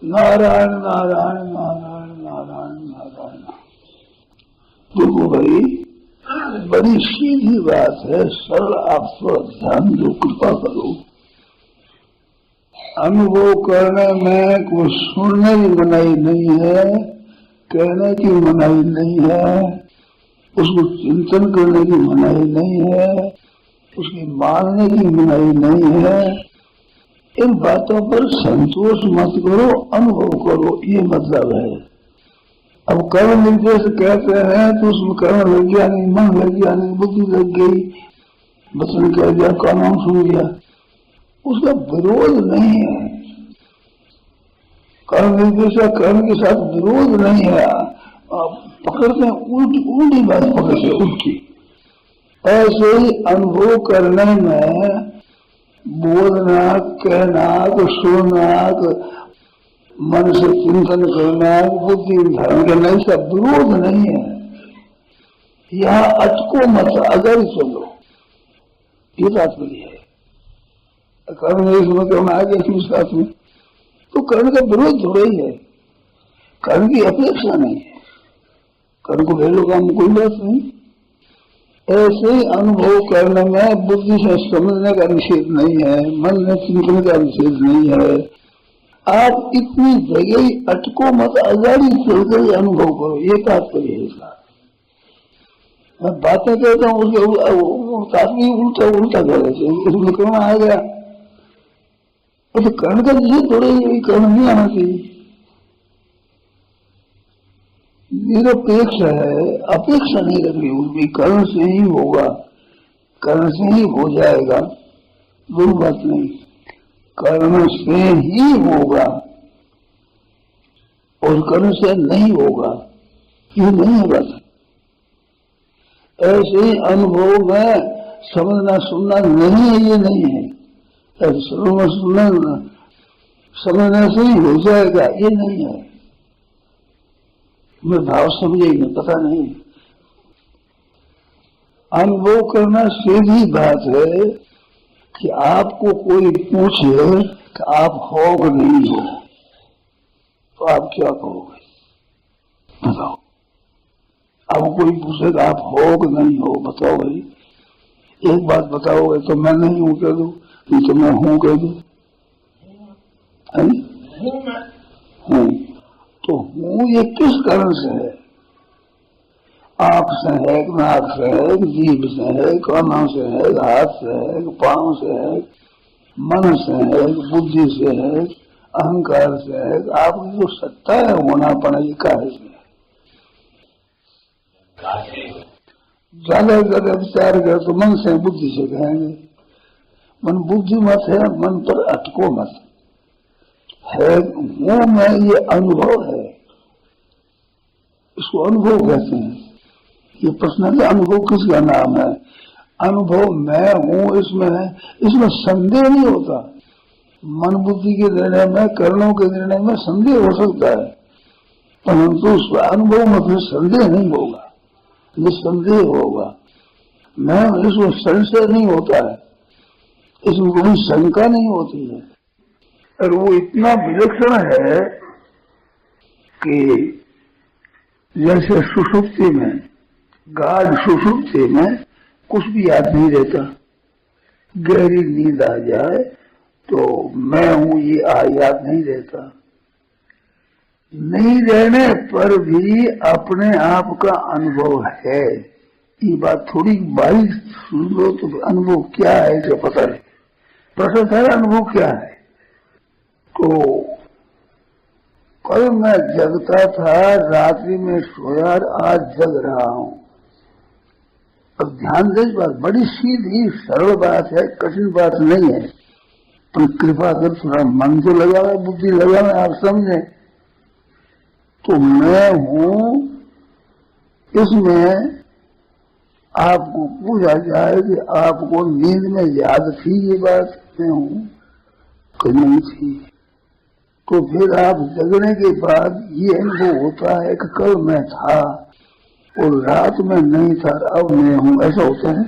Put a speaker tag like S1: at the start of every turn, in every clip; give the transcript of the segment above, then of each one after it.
S1: नारायण नारायण नारायण नारायण नारायण। देखो भाई, बड़ी सीधी बात है, सरल। आप थोड़ा ध्यान दो, कृपा करो। अनुभव करने में कुछ सुनने की मनाही नहीं है, कहने की मनाही नहीं है, उसको चिंतन करने की मनाही नहीं है, उसकी मानने की मनाही नहीं है। इन बातों पर संतोष मत करो, अनुभव करो, ये मतलब है। अब कर्म निर्देश कहते हैं तो उसमें कर्म लग गया नहीं, मन लग गया नहीं, बुद्धि लग गई, वचन कह दिया, कानून सुन गया, उसका विरोध नहीं है। कर्म निर्देश कर्म के साथ विरोध नहीं है। पकड़ते हैं उल्टी बात पकड़ते, उल्टी। ऐसे ही अनुभव करने में बोलना, कहना, सुनना, मन से चिंतन करना, बुद्धि धारण करना, इसका विरोध नहीं है। यहाँ अटको मत, अगर चलो, ये तात्पर्य है। कर्म में कर्म आ गया इसमें साथ में, तो कर्म का विरोध थोड़ा ही है, कर्म की अपेक्षा नहीं है। कर्म को भेड़ो काम कोई बात नहीं। ऐसे अनुभव करने में बुद्धि से समझने का निषेध नहीं है, मन में चिंतन का निषेध नहीं है। आप इतनी जगह अटको मत, अगाड़ी चलकर अनुभव करो, ये तात्पर्य है इसका। मैं बातें कहता हूँ उसके आदमी उल्टा उल्टा कर रहे, उसमें कर्म आ गया, तो कर्म का निषेध थोड़ा ही, कर्म नहीं आना चाहिए। निरपेक्ष है, अपेक्षा नहीं रखनी उसकी, कर्म से ही होगा, कर्म से ही हो जाएगा, कोई बात नहीं। कर्म से ही होगा और कर्म से नहीं होगा, ये नहीं है बात। ऐसे ही अनुभव में समझना सुनना नहीं है, ये नहीं है। समझना सुनना समझने से ही हो जाएगा, ये नहीं है। मैं भाव समझे ही पता नहीं। अनुभव करना सीधी बात है कि आपको कोई पूछे कि आप हो कि नहीं हो, तो आप क्या कहोगे? बताओ। अब कोई पूछे कि आप हो कि नहीं हो, बताओ भाई। एक बात बताओगे तो मैं नहीं हूं कह दू, नहीं तो मैं हूं कह दू। हूं तो हूं ये किस कारण से है? आंख से है, नाक से है, जीभ से है, कानों से है, हाथ से है, पांव से है, मन से है, बुद्धि से है, अहंकार से है। आपकी जो सत्ता है होना पड़ेगी कार्य से। ज्यादा ज्यादा विचार कर तो मन से बुद्धि से कहेंगे। मन बुद्धि मत है, मन पर अटको मत है। वो में ये अनुभव है, इसको अनुभव कहते हैं। ये प्रश्न है अनुभव किसका नाम है? अनुभव मैं हूं, इसमें संदेह नहीं होता। मन बुद्धि के निर्णय में, कर्णों के निर्णय में संदेह हो सकता है, परंतु उस अनुभव में फिर संदेह नहीं होगा, निसंदेह होगा। मैं इसमें संशय नहीं होता है, इसमें कोई शंका नहीं होती है। और वो इतना विलक्षण है कि जैसे सुषुप्ति में, गाढ़ सुषुप्ति में कुछ भी याद नहीं रहता, गहरी नींद आ जाए तो मैं हूं ये याद नहीं रहता। नहीं रहने पर भी अपने आप का अनुभव है। ये बात थोड़ी बारीक सुन लो तो अनुभव क्या है क्या पता नहीं। प्रश्न था अनुभव क्या है? तो कल मैं जगता था, रात्रि में सोया, आज जग रहा हूं। अब ध्यान दे, इस बात बड़ी सीधी सरल बात है, कठिन बात नहीं है। तो कृपा कर थोड़ा मन तो लगाना, बुद्धि लगाना, आप समझे। तो मैं हूं, इसमें आपको पूछा जाए कि आपको नींद में याद थी ये बात मैं हूं कि नहीं थी, तो फिर आप जगने के बाद ये अनुभव होता है कि कल मैं था और रात में नहीं था, अब मैं हूं, ऐसा होता है।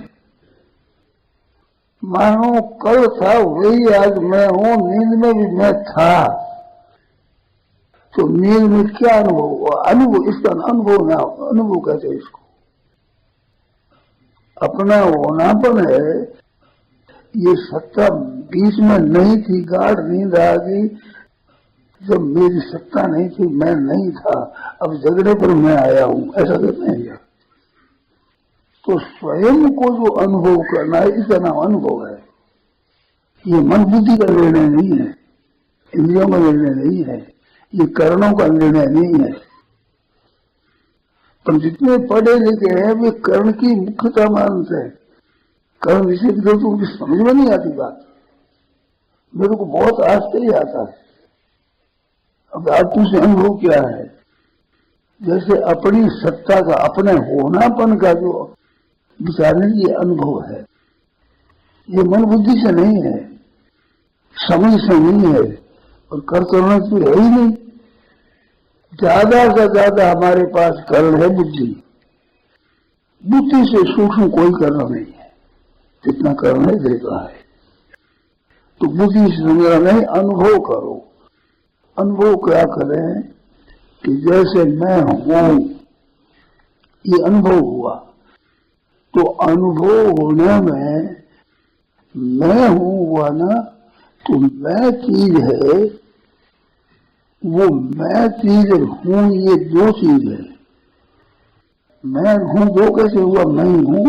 S1: मानो कल था वही आज मैं हूं, नींद में भी मैं था, तो नींद में क्या अनुभव हुआ? अनुभव, इसका अनुभव ना, अनुभव कहते हैं इसको। अपना होनापन है, ये सत्ता बीच में नहीं थी, गाढ़ नींद आ गई जब मेरी सत्ता नहीं थी, मैं नहीं था, अब झगड़े पर मैं आया हूं, ऐसा कहते हैं। तो स्वयं को जो अनुभव करना है, इसका नाम अनुभव है। ये मन बुद्धि का निर्णय नहीं है, इंद्रियों का निर्णय नहीं है, ये कर्णों का निर्णय नहीं है। पर जितने पढ़े लिखे हैं वे कर्ण की मुख्यता मानते हैं। कर्ण विषय की तो उनकी समझ में नहीं आती बात। मेरे को बहुत आश्चर्य आता है। अब आज तुमसे अनुभव क्या है? जैसे अपनी सत्ता का, अपने होनापन का जो विचारने ये अनुभव है, ये मन बुद्धि से नहीं है, समझ से नहीं है, और कर करना तो है ही नहीं। ज्यादा से ज्यादा हमारे पास कर्ण है बुद्धि। बुद्धि से सूक्ष्म कोई कर्ण नहीं है, जितना कर्ण है देखा है। तो बुद्धि से समझना नहीं, अनुभव करो। अनुभव क्या करें कि जैसे मैं हूं, ये अनुभव हुआ, तो अनुभव होने में मैं हूं हुआ ना, तो मैं चीज है, वो मैं चीज और हूं, ये दो चीज है। मैं हूं दो कैसे हुआ? मैं ही हूं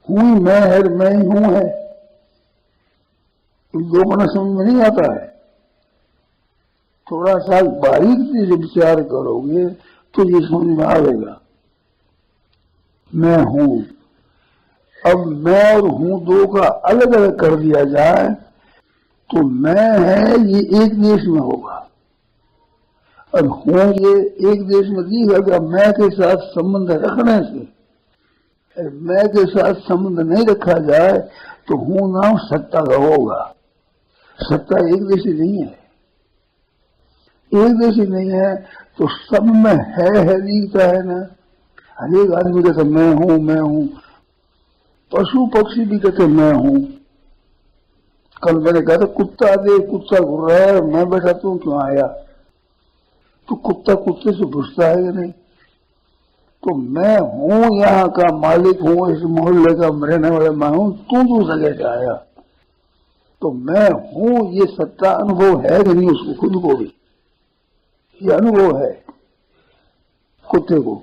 S1: ही मैं है, मैं ही हूं है। दो बना समझ में नहीं आता है। थोड़ा सा बारीकी से विचार करोगे तो ये समझ में आएगा। मैं हूं, अब मैं और हूं दो का अलग अलग कर दिया जाए तो मैं है ये एक देश में होगा, और हूं ये एक देश में दिखेगा। मैं के साथ संबंध रखने से, मैं के साथ संबंध नहीं रखा जाए तो हूं नाम सत्ता का होगा। सत्ता एक देशी नहीं है, एक देशी नहीं है तो सब में है दिखता है ना। अनेक आदमी कहते मैं हूं, पशु पक्षी भी कहते मैं हूं। कल मैंने कहा था कुत्ता दे, कुत्ता घूर रहा है, मैं बैठा तू क्यों आया? तो कुत्ता कुत्ते से पूछता है कि नहीं? तो मैं हूं, यहाँ का मालिक हूं, इस मोहल्ले का रहने वाला मैं हूं, तू दूसरे से आया। तो मैं हूं ये सत्ता अनुभव है कि नहीं? उसको खुद को भी ये अनुभव है। कुत्ते को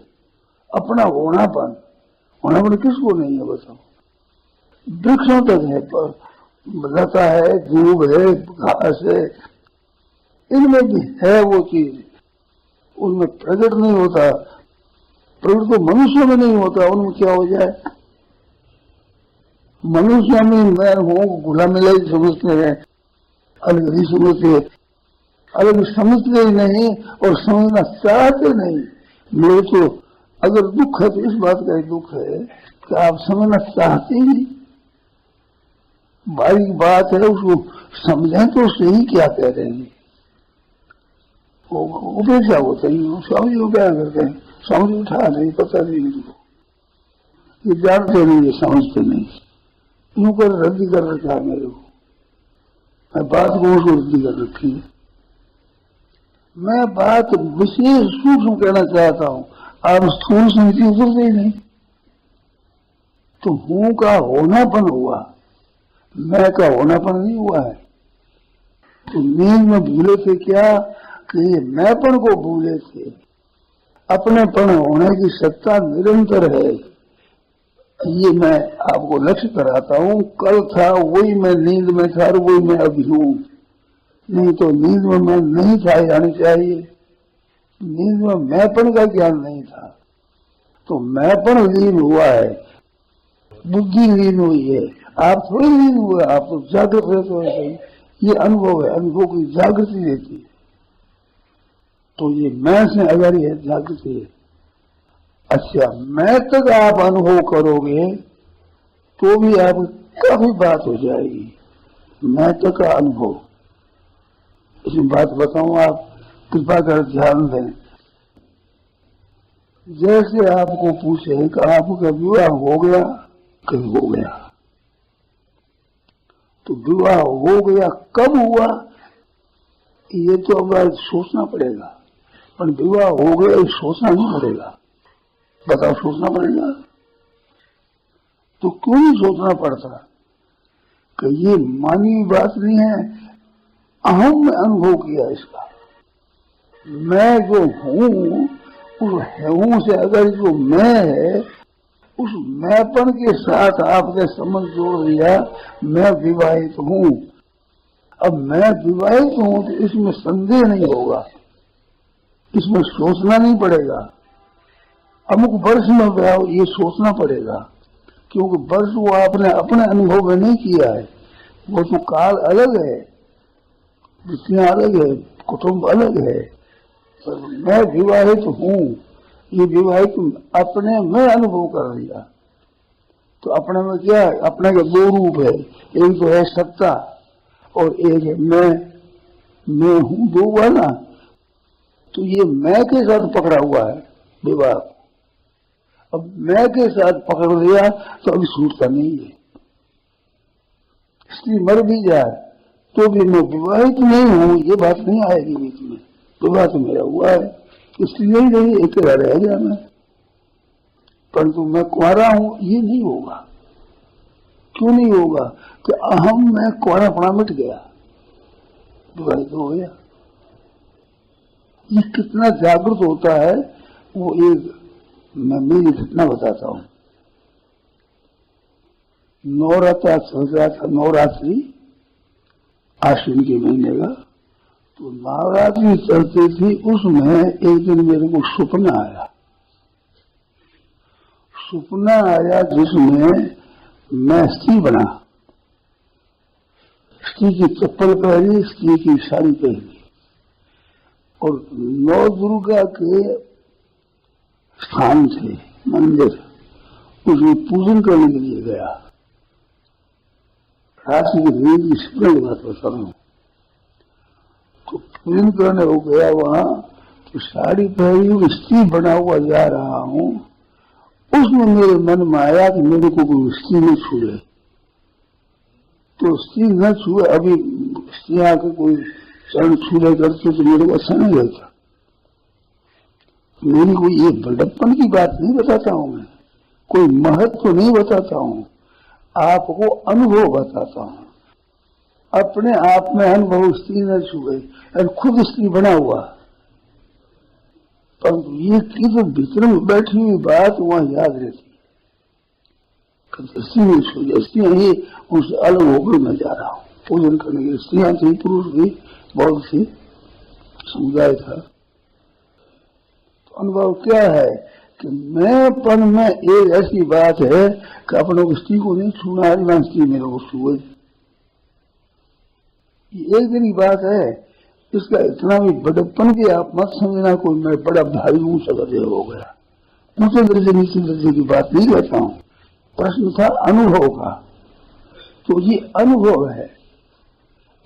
S1: अपना होनापन, होनापन किसको नहीं है बताओ? वृक्षों तक है, पर लता है, दूब है, घास है, इनमें भी है वो चीज, उनमें प्रकट नहीं होता। प्रकट तो मनुष्य में नहीं होता, उनमें क्या हो जाए? मनुष्य में मैं हूं गुला मिलाई समझते हैं, अलग नहीं समझते, अलग समझते ही नहीं और समझना चाहते नहीं। मेरे तो अगर दुख है तो इस बात का ही दुख है कि आप समझना चाहते ही नहीं। बारीक बात है, उसको समझें तो सही क्या कह रहे हैं। उपेक्षा होता ही समझ को क्या करते हैं, समझ उठा नहीं, पता नहीं इनको, ये जानते नहीं, ये समझते नहीं। यूं कर रद्दी कर रखा है मेरे को, मैं बात को उसको रद्दी कर रखी है। मैं बात विशेष सूक्ष्म कहना चाहता हूं, आप स्थूल समिति उतरते ही नहीं। तो हूं का होनापन हुआ, मैं का होनापन नहीं हुआ है। तो नींद में भूले थे क्या कि मैंपन को भूले थे। अपनेपन होने की सत्ता निरंतर है, ये मैं आपको लक्ष्य कराता हूं। कल था वही मैं नींद में था और वही मैं अभी हूं। नहीं तो नींद में मैं नहीं था जानी चाहिए, नींद में मैंपन का ज्ञान नहीं था। तो मैंपन लीन हुआ है, बुद्धि लीन हुई है, आप थोड़ी लीन हुए, आप तो जागृत रहते हो। ये अनुभव है, अनुभव की जागृति देती है। तो ये मैं से अगर ये जागृति है, अच्छा मैं तक आप अनुभव करोगे तो भी आप काफी बात हो जाएगी। मैं तक का अनुभव, इसमें बात बताऊं, आप कृपा कर ध्यान दें। जैसे आपको पूछे कि आपका विवाह हो गया, कब हो गया? तो विवाह हो गया कब हुआ ये तो अब आज सोचना पड़ेगा, पर विवाह हो गया ये सोचना नहीं पड़ेगा। बताओ, सोचना पड़ेगा तो क्यों नहीं सोचना पड़ता कि ये मानवीय बात नहीं है, अहम में अनुभव किया इसका। मैं जो हूं उस हूं से अगर जो मैं है, उस मैंपन के साथ आपने संबंध जोड़ दिया, मैं विवाहित हूं। अब मैं विवाहित हूं तो इसमें संदेह नहीं होगा, इसमें सोचना नहीं पड़ेगा। अमुक वर्ष में ब्याह ये सोचना पड़ेगा, क्योंकि वर्ष वो आपने अपने अनुभव में नहीं किया है। वो तो काल अलग है, वृत्तियां अलग है, कुटुंब अलग है। तो मैं विवाहित हूं, ये विवाहित अपने में अनुभव कर लिया। तो अपने में क्या है? अपने के दो रूप है, एक तो है सत्ता और एक है मैं हूं, दो वाला। तो ये मैं के साथ पकड़ा हुआ है विवाह। अब मैं के साथ पकड़ लिया तो अभी छूटता नहीं है। स्त्री मर भी जाए तो भी मैं विवाहित नहीं हूं, ये बात नहीं आएगी बीच में। विवाह तो मेरा हुआ है, स्त्री नहीं रही, अकेला रह गया मैं, परंतु मैं कुंवारा हूं, ये नहीं होगा। क्यों नहीं होगा? कि अहम में कुंवारापना मिट गया, विवाहित हो गया। ये कितना जागृत होता है, वो एक मैं मेरी घटना बताता हूं। नवरात्र चल रहा था, नवरात्रि आश्विन के महीने का। तो नवरात्रि चलती थी, उसमें एक दिन मेरे को सपना आया। सपना आया जिसमें मैं स्त्री बना, स्त्री की चप्पल पहनी, स्त्री की साड़ी पहनी, और नौ दुर्गा के स्थान थे मंदिर, उसमें पूजन करने के लिए गया। राशि की नींद की सपने की बात बता रहा हूं। तो पूजन करने को गया वहां, तो साड़ी पहनी हुई स्त्री बना हुआ जा रहा हूं। उसमें मेरे मन में आया कि मेरे को कोई स्त्री न छूए, तो स्त्री न छुए। अभी स्त्रियां के कोई चरण छूले करते तो मेरे को अच्छा नहीं लगता। मेरी कोई ये बड़प्पन की बात नहीं बताता हूं मैं, कोई महत्व नहीं बताता हूं, आपको अनुभव बताता हूं। अपने आप में अनुभव स्त्री न छुए और खुद स्त्री बना हुआ, परंतु ये की तो भीतर में बैठी हुई बात वहां याद रहती। स्त्री नहीं छुए, स्त्रियां ही उनसे अलग होकर मैं जा रहा हूं पूजन करने के लिए। स्त्रियां थी, पुरुष भी बहुत सी, समुदाय था। तो अनुभव क्या है कि मैंपन में एक ऐसी बात है कि अपने को स्त्री को नहीं छूना है, ना स्त्री मेरे को छुए। ये एक दिन की बात है, इसका इतना भी बड़प्पन की आप मत समझना कोई मैं बड़ा भारी ऊंचा दर्जे हो गया। ऊंचे दर्जे नीचे दर्जे की बात नहीं करता हूं, प्रश्न था अनुभव का। तो ये अनुभव है,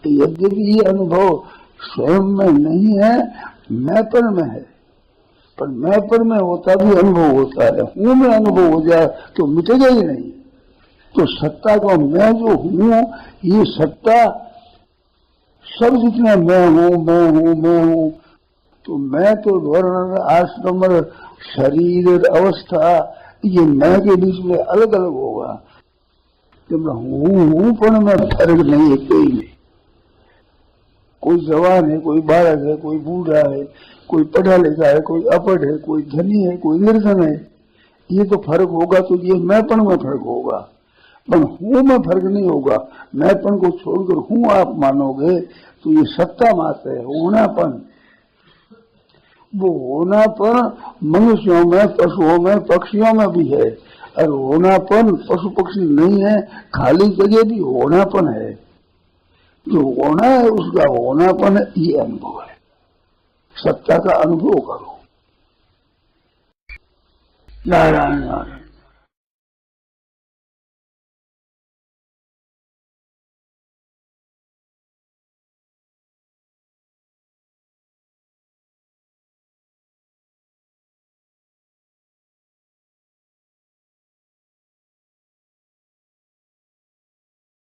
S1: तो यद्यपि ये अनुभव स्वयं में नहीं है, मैंपन में है, पर मैंपन में होता भी अनुभव होता है। हूं में अनुभव हो जाए तो मिटेगा ही नहीं। तो सत्ता को मैं जो हूं, ये सत्ता सब जितने मैं हूं, तो मैं तो वर्ण आश्रम शरीर अवस्था, ये मैं के बीच में अलग अलग होगा। जब हूं पर मैं फर्क नहीं है कोई नहीं। कोई जवान है, कोई बालक है, कोई बूढ़ा है, कोई पढ़ा लिखा है, कोई अपढ़ है, कोई धनी है, कोई निर्धन है। ये तो फर्क होगा, तो ये मैंपन में फर्क होगा, पर हूं में फर्क नहीं होगा। मैंपन को छोड़कर हूं आप मानोगे तो ये सत्ता मात्र है, होनापन। वो होनापन मनुष्यों में, पशुओं में, पक्षियों में भी है। और होनापन पशु पक्षी नहीं है, खाली जगह भी होनापन है। जो होना है उसका होनापन है, ये अनुभव है। सत्ता का अनुभव करो। नारायण नारायण।